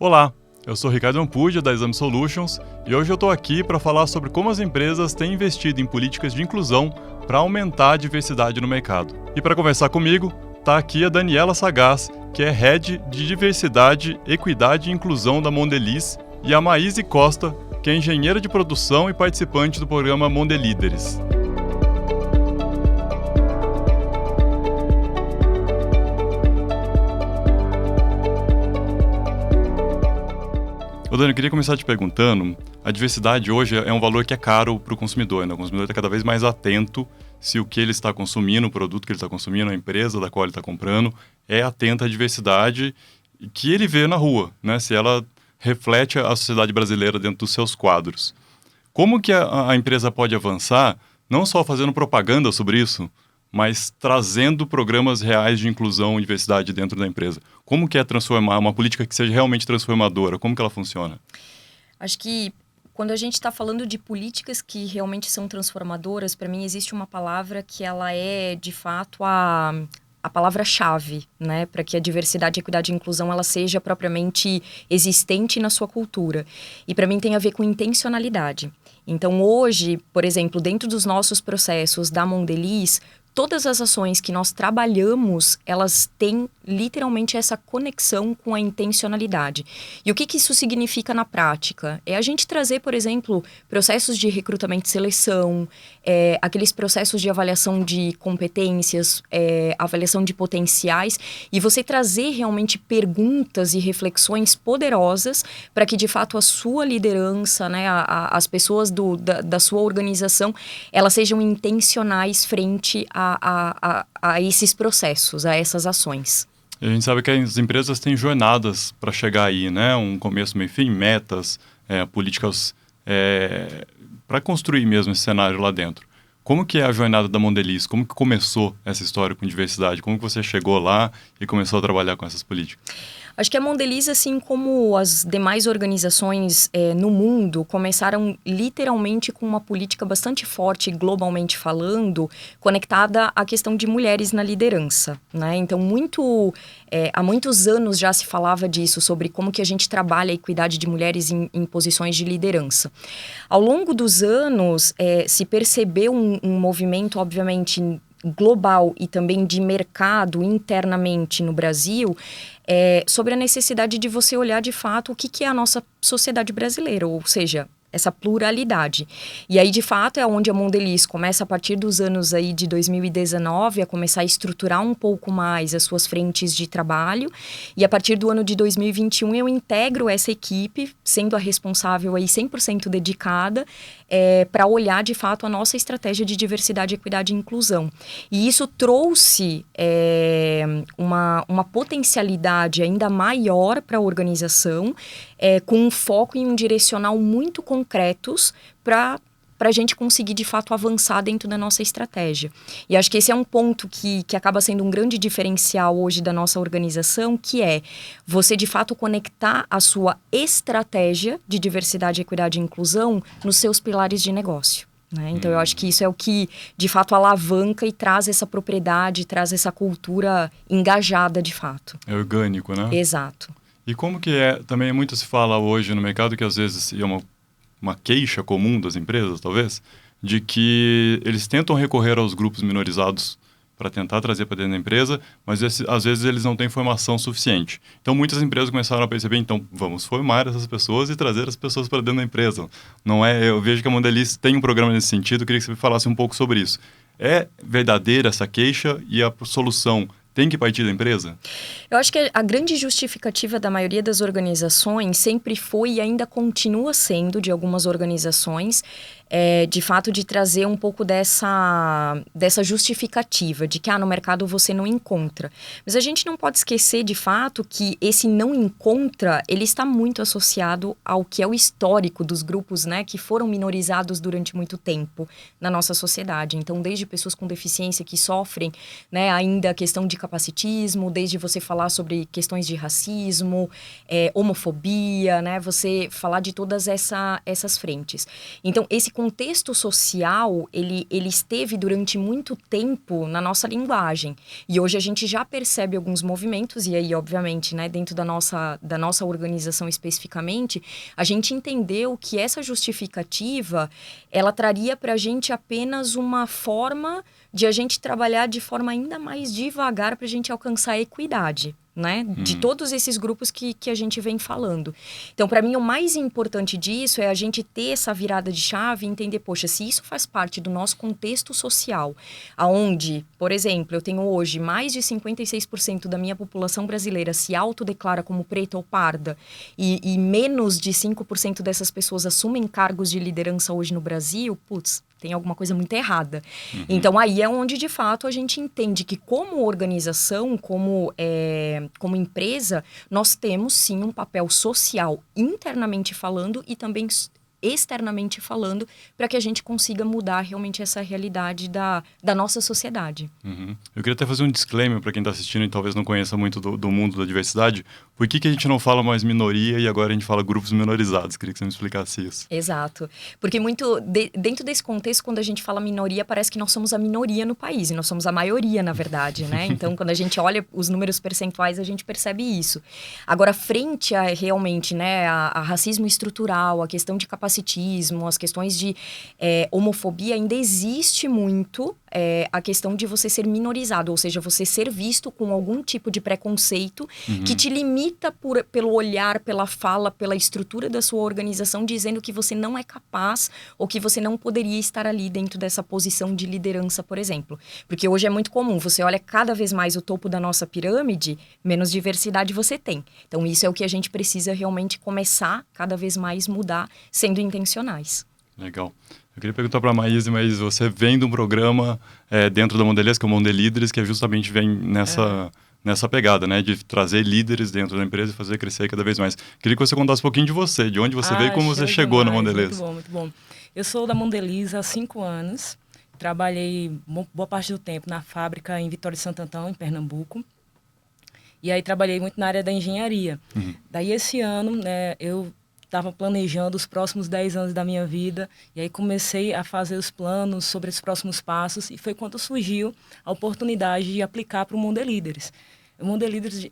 Olá, eu sou Ricardo Ampudia, da Exame Solutions, e hoje eu estou aqui para falar sobre como as empresas têm investido em políticas de inclusão para aumentar a diversidade no mercado. E para conversar comigo, está aqui a Daniela Sagaz, que é Head de Diversidade, Equidade e Inclusão da Mondelez, e a Maíse Costa, que é engenheira de produção e participante do programa Mondelíderes. Ô Dani, eu queria começar te perguntando, a diversidade hoje é um valor que é caro para o consumidor, né? O consumidor está cada vez mais atento se o que ele está consumindo, o produto que ele está consumindo, a empresa da qual ele está comprando, é atenta à diversidade que ele vê na rua, né? Se ela reflete a sociedade brasileira dentro dos seus quadros. Como que a empresa pode avançar, não só fazendo propaganda sobre isso, mas trazendo programas reais de inclusão e diversidade dentro da empresa? Como que é transformar uma política que seja realmente transformadora? Como que ela funciona? Acho que quando a gente está falando de políticas que realmente são transformadoras, para mim existe uma palavra que ela é, de fato, a palavra-chave, né? Para que a diversidade, equidade e inclusão ela seja propriamente existente na sua cultura. E para mim tem a ver com intencionalidade. Então hoje, por exemplo, dentro dos nossos processos da Mondelez, todas as ações que nós trabalhamos, elas têm literalmente essa conexão com a intencionalidade. E o que isso significa na prática? É a gente trazer, por exemplo, processos de recrutamento e seleção, aqueles processos de avaliação de competências, avaliação de potenciais, e você trazer realmente perguntas e reflexões poderosas para que, de fato, a sua liderança, né, as pessoas da sua organização, elas sejam intencionais frente a esses processos, a essas ações. A gente sabe que as empresas têm jornadas para chegar aí, né? Um começo, meio fim, metas, políticas para construir mesmo esse cenário lá dentro. Como que é a jornada da Mondelez? Como que começou essa história com diversidade? Como que você chegou lá e começou a trabalhar com essas políticas? Acho que a Mondelez, assim como as demais organizações no mundo, começaram literalmente com uma política bastante forte, globalmente falando, conectada à questão de mulheres na liderança, né? Então, há muitos anos já se falava disso, sobre como que a gente trabalha a equidade de mulheres em posições de liderança. Ao longo dos anos, se percebeu um movimento, obviamente, global e também de mercado internamente no Brasil, sobre a necessidade de você olhar de fato o que é a nossa sociedade brasileira, ou seja, essa pluralidade. E aí, de fato, é onde a Mondelez começa, a partir dos anos aí de 2019, a começar a estruturar um pouco mais as suas frentes de trabalho. E a partir do ano de 2021, eu integro essa equipe, sendo a responsável aí 100% dedicada, para olhar, de fato, a nossa estratégia de diversidade, equidade e inclusão. E isso trouxe uma potencialidade ainda maior para a organização, com um foco em um direcional muito concretos para a gente conseguir, de fato, avançar dentro da nossa estratégia. E acho que esse é um ponto que acaba sendo um grande diferencial hoje da nossa organização, que é você, de fato, conectar a sua estratégia de diversidade, equidade e inclusão nos seus pilares de negócio. Né? Então, eu acho que isso é o que, de fato, alavanca e traz essa propriedade, traz essa cultura engajada, de fato. É orgânico, né? Exato. E como que também muito se fala hoje no mercado, que às vezes é uma queixa comum das empresas, talvez, de que eles tentam recorrer aos grupos minorizados para tentar trazer para dentro da empresa, mas às vezes eles não têm formação suficiente. Então muitas empresas começaram a perceber, então vamos formar essas pessoas e trazer as pessoas para dentro da empresa. Eu vejo que a Mondelez tem um programa nesse sentido, eu queria que você falasse um pouco sobre isso. É verdadeira essa queixa e a solução tem que partir da empresa? Eu acho que a grande justificativa da maioria das organizações sempre foi e ainda continua sendo, de algumas organizações, de fato, de trazer um pouco dessa justificativa, de que no mercado você não encontra. Mas a gente não pode esquecer, de fato, que esse não encontra, ele está muito associado ao que é o histórico dos grupos, né, que foram minorizados durante muito tempo na nossa sociedade. Então, desde pessoas com deficiência que sofrem, né, ainda a questão de capacitismo, desde você falar sobre questões de racismo, homofobia, né, você falar de todas essas frentes. Então, esse contexto social, ele esteve durante muito tempo na nossa linguagem. E hoje a gente já percebe alguns movimentos, e aí, obviamente, né, dentro da nossa organização especificamente, a gente entendeu que essa justificativa, ela traria para a gente apenas uma forma de a gente trabalhar de forma ainda mais devagar para a gente alcançar a equidade, né? De todos esses grupos que a gente vem falando. Então, para mim, o mais importante disso é a gente ter essa virada de chave e entender, poxa, se isso faz parte do nosso contexto social, aonde, por exemplo, eu tenho hoje mais de 56% da minha população brasileira se autodeclara como preta ou parda e menos de 5% dessas pessoas assumem cargos de liderança hoje no Brasil, putz, tem alguma coisa muito errada. Então, aí é onde, de fato, a gente entende que como organização, como empresa, nós temos, sim, um papel social internamente falando e também externamente falando, para que a gente consiga mudar realmente essa realidade da nossa sociedade. Eu queria até fazer um disclaimer para quem está assistindo e talvez não conheça muito do mundo da diversidade. Por que a gente não fala mais minoria e agora a gente fala grupos minorizados? Queria que você me explicasse isso. Exato. Porque dentro desse contexto, quando a gente fala minoria, parece que nós somos a minoria no país, e nós somos a maioria, na verdade, né? Então, quando a gente olha os números percentuais, a gente percebe isso. Agora, frente a realmente, né, a racismo estrutural, a questão de capacitismo, as questões de homofobia, ainda existe muito a questão de você ser minorizado, ou seja, você ser visto com algum tipo de preconceito que te limita pelo olhar, pela fala, pela estrutura da sua organização, dizendo que você não é capaz ou que você não poderia estar ali dentro dessa posição de liderança, por exemplo. Porque hoje é muito comum, você olha cada vez mais o topo da nossa pirâmide, menos diversidade você tem. Então, isso é o que a gente precisa realmente começar cada vez mais mudar, sendo intencionais. Legal. Eu queria perguntar para a Maíse, mas você vem de um programa dentro da Mondelez, que é o Mondelíderes, que justamente vem nessa pegada, né? De trazer líderes dentro da empresa e fazer crescer cada vez mais. Queria que você contasse um pouquinho de você, de onde você veio e como você chegou na Mondelez. Muito bom, muito bom. Eu sou da Mondelez há 5 anos. Trabalhei boa parte do tempo na fábrica em Vitória de Santo Antão, em Pernambuco. E aí trabalhei muito na área da engenharia. Daí esse ano, né, eu estava planejando os próximos 10 anos da minha vida, e aí comecei a fazer os planos sobre os próximos passos, e foi quando surgiu a oportunidade de aplicar para o Mondelíderes. O Mondelíderes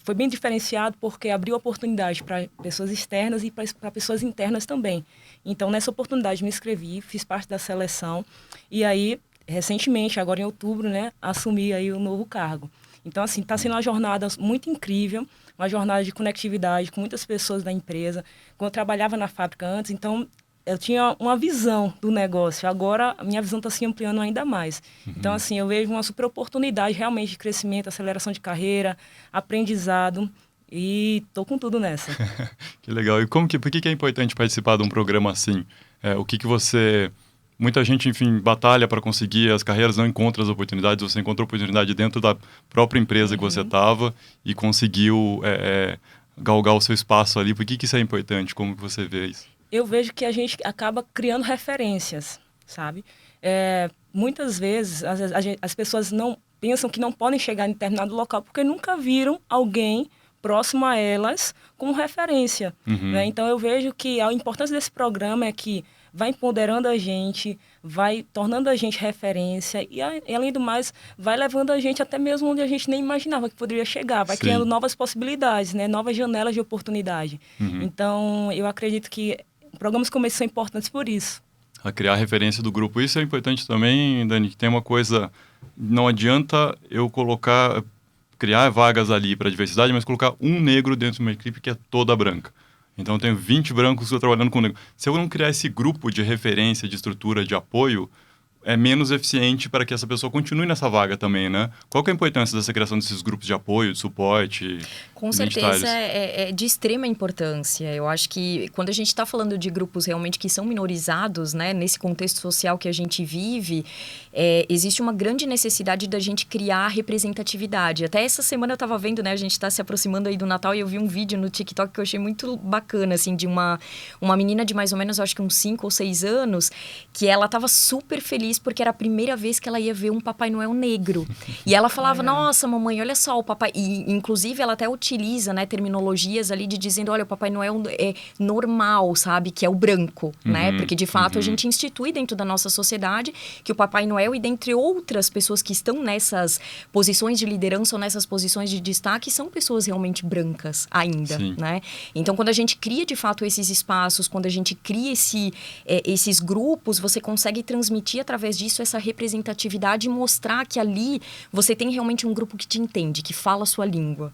foi bem diferenciado porque abriu oportunidade para pessoas externas e para pessoas internas também. Então, nessa oportunidade, me inscrevi, fiz parte da seleção, e aí, recentemente, agora em outubro, né, assumi aí o novo cargo. Então, assim, está sendo uma jornada muito incrível, uma jornada de conectividade com muitas pessoas da empresa. Quando eu trabalhava na fábrica antes, então, eu tinha uma visão do negócio. Agora, a minha visão está se ampliando ainda mais. Então, assim, eu vejo uma super oportunidade realmente de crescimento, aceleração de carreira, aprendizado, e estou com tudo nessa. Que legal. E por que é importante participar de um programa assim? O que você... Muita gente, enfim, batalha para conseguir as carreiras, não encontra as oportunidades. Você encontrou oportunidade dentro da própria empresa que você estava e conseguiu galgar o seu espaço ali. Por que isso é importante? Como que você vê isso? Eu vejo que a gente acaba criando referências, sabe? Muitas vezes, as pessoas não pensam que não podem chegar em determinado local porque nunca viram alguém próximo a elas como referência. Né? Então, eu vejo que a importância desse programa é que vai empoderando a gente, vai tornando a gente referência e, além do mais, vai levando a gente até mesmo onde a gente nem imaginava que poderia chegar, vai criando novas possibilidades, né? Novas janelas de oportunidade. Então, eu acredito que programas como esse são importantes por isso. A criar referência do grupo. Isso é importante também, Dani, que tem uma coisa... Não adianta eu criar vagas ali para diversidade, mas colocar um negro dentro de uma equipe que é toda branca. Então, eu tenho 20 brancos que eu trabalhando com negro. Se eu não criar esse grupo de referência, de estrutura, de apoio, é menos eficiente para que essa pessoa continue nessa vaga também, né? Qual que é a importância dessa criação desses grupos de apoio, de suporte? Com certeza é de extrema importância. Eu acho que quando a gente está falando de grupos realmente que são minorizados, né, nesse contexto social que a gente vive, existe uma grande necessidade da gente criar representatividade. Até essa semana eu estava vendo, né, a gente está se aproximando aí do Natal e eu vi um vídeo no TikTok que eu achei muito bacana, assim, de uma menina de mais ou menos, acho que uns 5 ou 6 anos, que ela estava super feliz feliz porque era a primeira vez que ela ia ver um Papai Noel negro. E ela falava, nossa, mamãe, olha só, o papai... E, inclusive, ela até utiliza, né, terminologias ali de dizendo, olha, o Papai Noel é normal, sabe? Que é o branco, né? Porque, de fato, a gente institui dentro da nossa sociedade que o Papai Noel, e dentre outras pessoas que estão nessas posições de liderança ou nessas posições de destaque, são pessoas realmente brancas ainda, né? Então, quando a gente cria, de fato, esses espaços, quando a gente cria esses grupos, você consegue transmitir através disso essa representatividade e mostrar que ali você tem realmente um grupo que te entende, que fala a sua língua.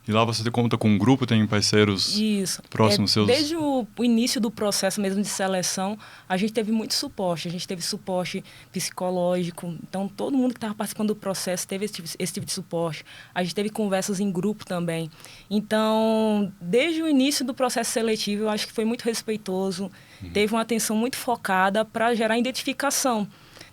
E lá você conta com um grupo, tem parceiros próximos seus? Desde o início do processo mesmo de seleção, a gente teve muito suporte. A gente teve suporte psicológico. Então, todo mundo que estava participando do processo teve esse tipo de suporte. A gente teve conversas em grupo também. Então, desde o início do processo seletivo, eu acho que foi muito respeitoso. Teve uma atenção muito focada para gerar identificação.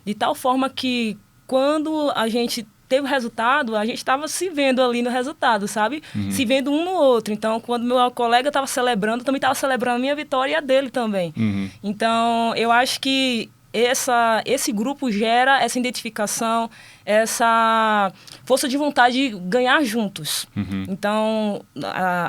De tal forma que, quando a gente teve o resultado, a gente estava se vendo ali no resultado, sabe? Se vendo um no outro. Então, quando meu colega estava celebrando, eu também estava celebrando a minha vitória e a dele também. Então, eu acho que esse grupo gera essa identificação, essa força de vontade de ganhar juntos. Então,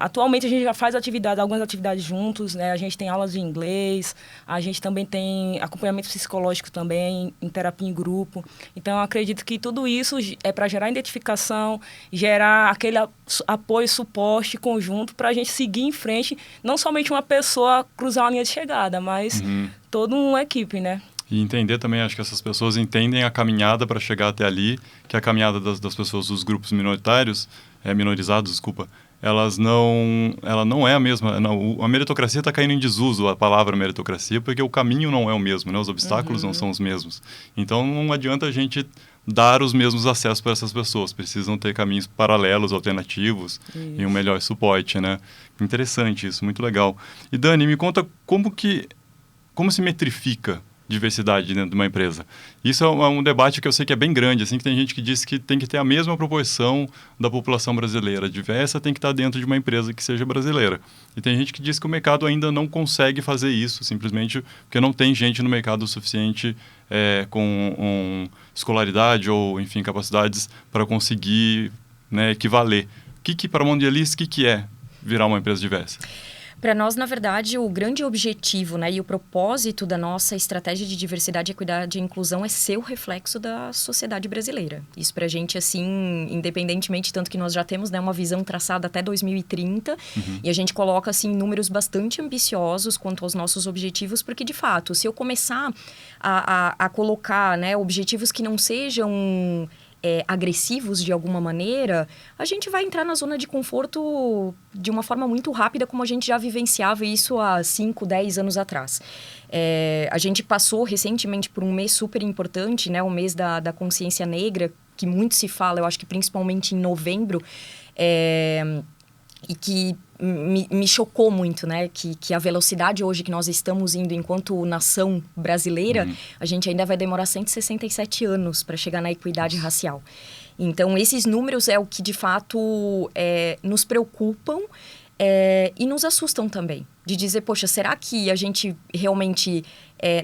atualmente a gente já faz algumas atividades juntos, né? A gente tem aulas de inglês, a gente também tem acompanhamento psicológico também, em terapia em grupo. Então, eu acredito que tudo isso é para gerar identificação, gerar aquele apoio, suporte conjunto para a gente seguir em frente, não somente uma pessoa cruzar a linha de chegada, mas toda uma equipe, né? E entender também, acho que essas pessoas entendem a caminhada para chegar até ali, que a caminhada das pessoas dos grupos minorizados, desculpa, ela não é a mesma. Não, a meritocracia está caindo em desuso, a palavra meritocracia, porque o caminho não é o mesmo, né? Os obstáculos não são os mesmos. Então, não adianta a gente dar os mesmos acessos para essas pessoas. Precisam ter caminhos paralelos, alternativos e um melhor suporte, né? Interessante isso, muito legal. E Dani, me conta como se metrifica diversidade dentro de uma empresa. Isso é um debate que eu sei que é bem grande, assim, que tem gente que diz que tem que ter a mesma proporção da população brasileira diversa, tem que estar dentro de uma empresa que seja brasileira. E tem gente que diz que o mercado ainda não consegue fazer isso, simplesmente porque não tem gente no mercado o suficiente com escolaridade ou, enfim, capacidades para conseguir, né, equivaler. Para a Mondelez, o que é virar uma empresa diversa? Para nós, na verdade, o grande objetivo, né, e o propósito da nossa estratégia de diversidade, equidade e inclusão é ser o reflexo da sociedade brasileira. Isso para a gente, assim, independentemente, tanto que nós já temos, né, uma visão traçada até 2030, e a gente coloca, assim, números bastante ambiciosos quanto aos nossos objetivos, porque, de fato, se eu começar a colocar, né, objetivos que não sejam agressivos de alguma maneira, a gente vai entrar na zona de conforto de uma forma muito rápida, como a gente já vivenciava isso há 5, 10 anos atrás. A gente passou recentemente por um mês super importante, né, o mês da consciência negra, que muito se fala, eu acho que principalmente em novembro, e que me chocou muito, né? Que a velocidade hoje que nós estamos indo enquanto nação brasileira, a gente ainda vai demorar 167 anos para chegar na equidade racial. Então, esses números é o que, de fato, nos preocupam e nos assustam também. De dizer, poxa, será que a gente realmente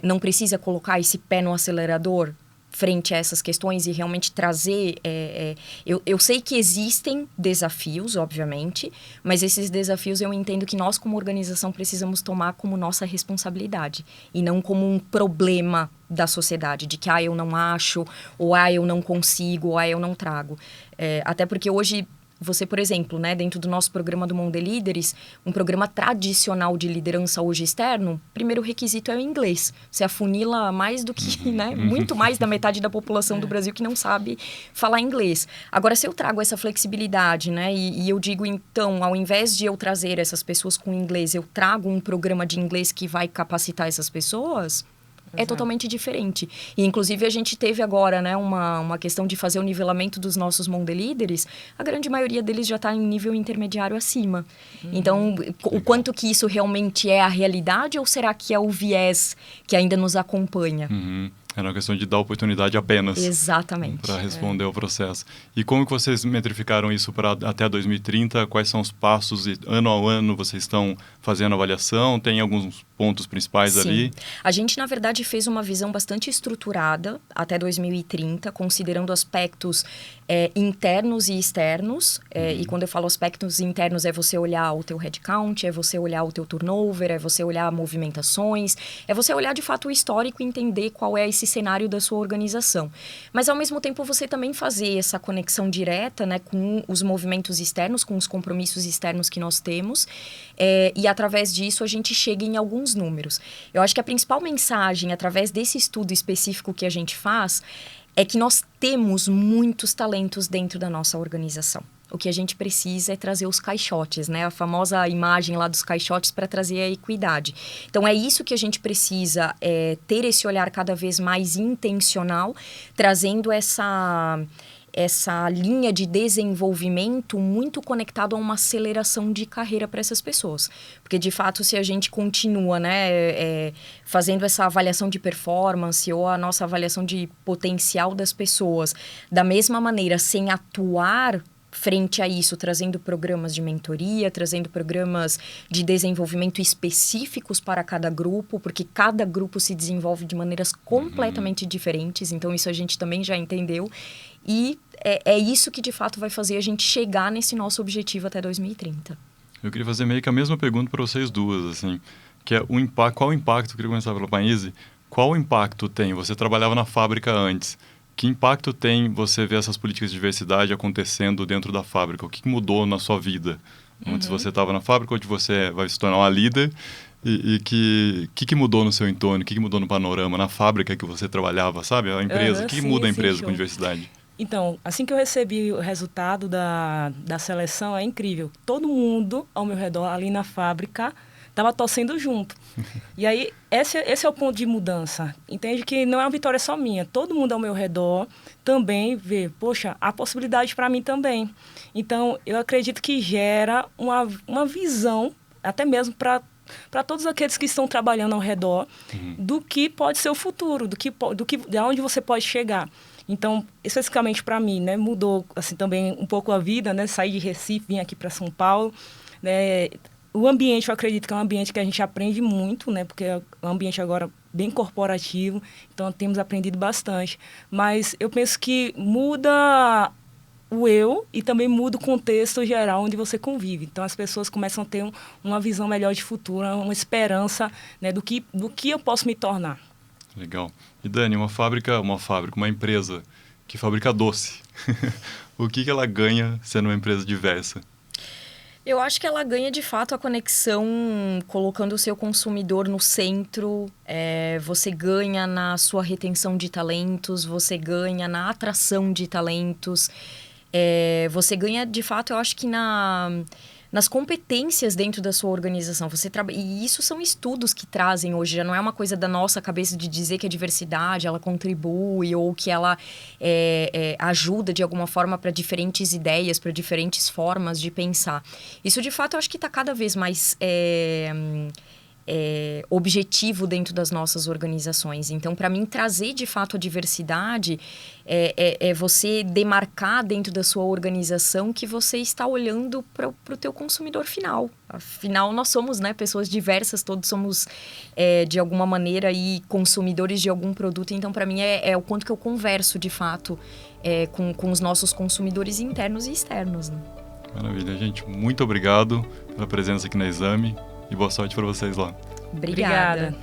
não precisa colocar esse pé no acelerador frente a essas questões e realmente trazer... Eu sei que existem desafios, obviamente, mas esses desafios eu entendo que nós, como organização, precisamos tomar como nossa responsabilidade e não como um problema da sociedade, de que, eu não acho, ou, eu não consigo, ou, eu não trago. Até porque hoje... Você, por exemplo, né, dentro do nosso programa do Mondelíderes, um programa tradicional de liderança hoje externo, primeiro requisito é o inglês. Você afunila mais do que, né, muito mais da metade da população do Brasil que não sabe falar inglês. Agora, se eu trago essa flexibilidade, né, e eu digo, então, ao invés de eu trazer essas pessoas com inglês, eu trago um programa de inglês que vai capacitar essas pessoas... É totalmente diferente. E, inclusive, a gente teve agora, né, uma questão de fazer o nivelamento dos nossos Mondelíderes. A grande maioria deles já está em nível intermediário acima. Então, o quanto que isso realmente é a realidade ou será que é o viés que ainda nos acompanha? Era uma questão de dar oportunidade apenas. Exatamente. Para responder ao processo. E como que vocês metrificaram isso para até 2030? Quais são os passos? E ano a ano vocês estão fazendo avaliação? Tem alguns pontos principais ali? A gente, na verdade, fez uma visão bastante estruturada até 2030, considerando aspectos internos e externos. E quando eu falo aspectos internos, é você olhar o teu headcount, é você olhar o teu turnover, é você olhar movimentações, é você olhar, de fato, o histórico e entender qual é esse cenário da sua organização. Mas, ao mesmo tempo, você também fazer essa conexão direta, né, com os movimentos externos, com os compromissos externos que nós temos. E, através disso, a gente chega em alguns números. Eu acho que a principal mensagem, através desse estudo específico que a gente faz, é que nós temos muitos talentos dentro da nossa organização. O que a gente precisa é trazer os caixotes, né? A famosa imagem lá dos caixotes para trazer a equidade. Então, é isso que a gente precisa, ter esse olhar cada vez mais intencional, trazendo essa linha de desenvolvimento muito conectado a uma aceleração de carreira para essas pessoas. Porque, de fato, se a gente continua, né, fazendo essa avaliação de performance ou a nossa avaliação de potencial das pessoas da mesma maneira, sem atuar frente a isso, trazendo programas de mentoria, trazendo programas de desenvolvimento específicos para cada grupo, porque cada grupo se desenvolve de maneiras completamente diferentes, então isso a gente também já entendeu. E é isso que, de fato, vai fazer a gente chegar nesse nosso objetivo até 2030. Eu queria fazer meio que a mesma pergunta para vocês duas, assim, que é qual o impacto, eu queria começar pela Maíse, qual o impacto tem? Você trabalhava na fábrica antes. Que impacto tem você ver essas políticas de diversidade acontecendo dentro da fábrica? O que mudou na sua vida? Antes você estava na fábrica, onde você vai se tornar uma líder. E que mudou no seu entorno? O que mudou no panorama? Na fábrica que você trabalhava, sabe? A empresa. O que muda a empresa com diversidade? Então, assim que eu recebi o resultado da seleção, é incrível. Todo mundo ao meu redor, ali na fábrica, estava torcendo junto. E aí, esse é o ponto de mudança. Entende que não é uma vitória só minha. Todo mundo ao meu redor também vê, poxa, há possibilidade para mim também. Então, eu acredito que gera uma visão, até mesmo para todos aqueles que estão trabalhando ao redor, do que pode ser o futuro, de onde você pode chegar. Então, especificamente para mim, né, mudou assim, também um pouco a vida, né, sair de Recife, vim aqui para São Paulo, né. O ambiente, eu acredito que é um ambiente que a gente aprende muito, né? Porque é um ambiente agora bem corporativo, então temos aprendido bastante. Mas eu penso que muda o eu e também muda o contexto geral onde você convive. Então as pessoas começam a ter uma visão melhor de futuro, uma esperança, né, do que eu posso me tornar. Legal. E Dani, uma empresa que fabrica doce, o que ela ganha sendo uma empresa diversa? Eu acho que ela ganha, de fato, a conexão colocando o seu consumidor no centro. Você ganha na sua retenção de talentos, você ganha na atração de talentos. Você ganha, de fato, eu acho que nas competências dentro da sua organização. E isso são estudos que trazem hoje, já não é uma coisa da nossa cabeça de dizer que a diversidade ela contribui ou que ela ajuda de alguma forma para diferentes ideias, para diferentes formas de pensar. Isso, de fato, eu acho que está cada vez mais objetivo dentro das nossas organizações. Então, para mim, trazer de fato a diversidade é você demarcar dentro da sua organização que você está olhando para o teu consumidor final. Afinal, nós somos, né, pessoas diversas, todos somos, de alguma maneira, aí, consumidores de algum produto. Então, para mim, é o quanto que eu converso, de fato, com os nossos consumidores internos e externos. Né? Maravilha, gente. Muito obrigado pela presença aqui na Exame. E boa sorte para vocês lá. Obrigada.